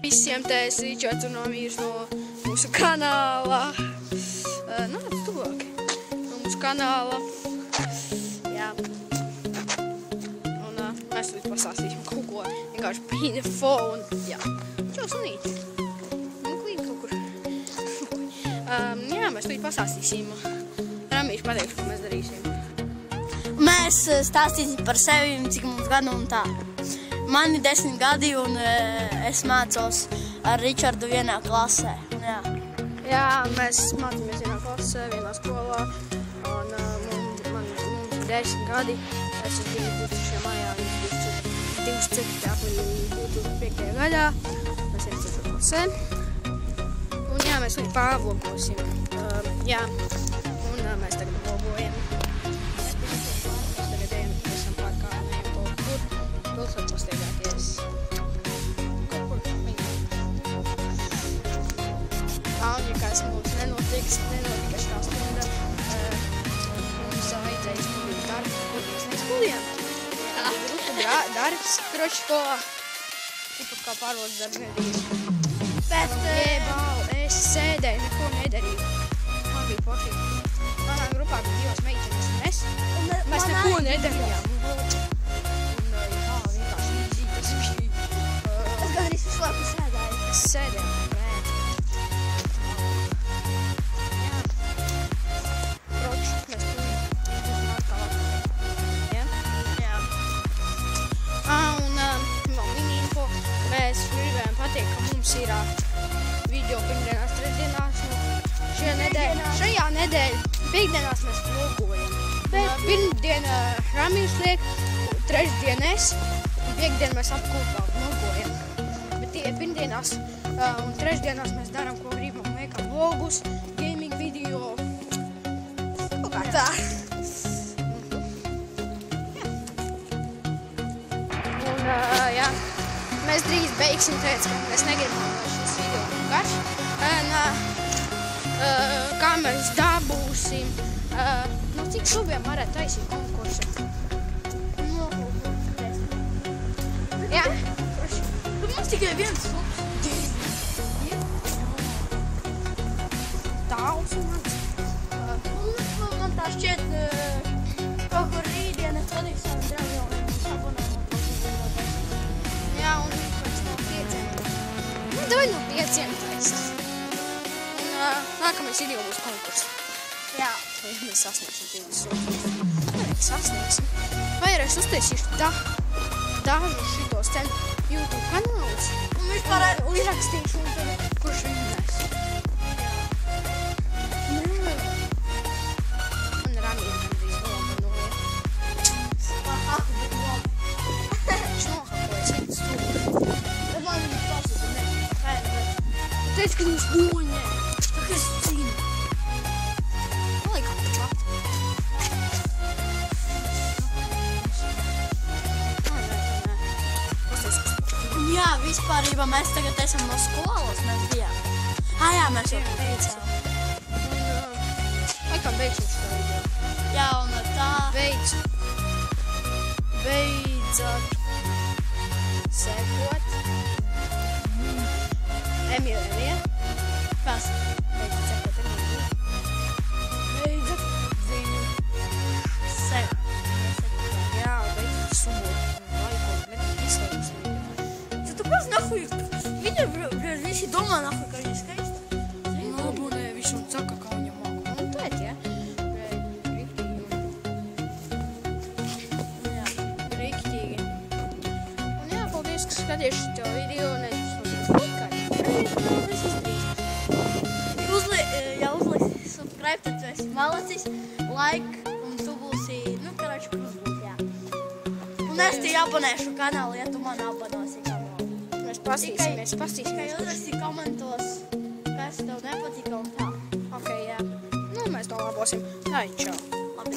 Visiem te es Ričards un Amīrs no mūsu kanāla. Nāc tuvāk. No mūsu kanāla. Jā. Un mēs tūlīt pasāstīsim kaut ko vienkārši pa info un jā. Čau, sunīt. Klīd kaut kur. Jā, mēs tūlīt pasāstīsim. Amīrs pateiks, ko mēs darīsim. Mēs stāstīsim par sevi, cik mums gadu un tā. Man ir 10 gadi un es mācos ar Ričardu vienā klasē. Jā, mēs mācāmies vienā klasē, vienā skolā. Un mums ir 10 gadi. Es esmu 23. maijā, viņš 24. aprīlī 2005. gadā. Mēs esam 4. klasē. Un jā, mēs viņu pārvlogosim. Jā, un mēs tagad vlogojam. Jūs varat pastaigāties kaut kur mēģināt. Un, ja kāds mums nenotika šā stunda, mums vajadzēja izpildīt darbu, kur mēs neizpildījām. Grupu darbs, kroči skolā, tipat kā pārvaldes darbs nedrīkst. Bet, es sēdēju, neko nedarīju. Man bija pofīgi. Manā grupā bija 2 meitenes un es. Mēs neko nedarījām. Es sēdēju, jā. Kroči, mēs tur atkal. Jā? Jā. Un vēl mini-info. Mēs gribējām pateikt, ka mums ir video pirmdienās, trešdienās. Šajā nedēļa piekdienās mēs vlogojam. Pirmdiena Ramīrs liek, trešdien es, un piekdien mēs apkopā vlogojam. Pirmdienās un trešdienās mēs darām, ko gribam, liekam vlogus, gaming video, kaut kā tā. Un, jā, mēs drīz beigsim, tāpēc, ka mēs negribam, lai šis video būtu garš. Un, kā mēs dabūsim, cik šubiem varētu taisīt konkursu? Jā? Mums tikai viens subs. Daudz un mans. Man tā šķiet, kaut kur rītdien es vadīju savu draugiem, lai mums abonējumu. Jā, un pēc no 5. Davai no 5 taisīt. Un nākamais video būs konkurss. Jā. Vai mēs sasniegsim 20. Vai mēs sasniegsim? Vai arī es uztaisīšu dažu šitos YouTube kanālus. Un vispār uzrakstīšu un tad, kurš vinnēs. Man Ramīrs gandrīz nomanuoja. Viņš nohakoja 100 stūri. Tad man viņa pasaka, Tu teici, ka viņš noņē. Tā kā es cīnu. Palika pat. Jā, vispārībā mēs tagad esam no skolas, mēs bijām. Jā, mēs jau beidzām. Laikam beigsim šo video. Jā, un tā. Beidzot sekot. Emīlija. Kas? Beidzot sekot Emīlija. Beidzot viņu. Jā, beidzot sumot. Kāpēc nahuj? Viņa visi domā nahuj, ka viņa skaista. Nē, viņš un saka, ka viņa māk montēt, ja? Riktīgi. Un jā, paldies, ka skaties šo video, un es Ja uzliksi subscribe, tad tu esi malacis, like, un tu būsi, karači, kurš būs, jā. Un es te abonēšu kanālu, ja tu man abonosi kanālu. Mēs pasīsimies. Tikai uzraksti komentos, kas tev nepatika un tā. Ok, jā. Nu, mēs to labosim. Tā, čau. Labi,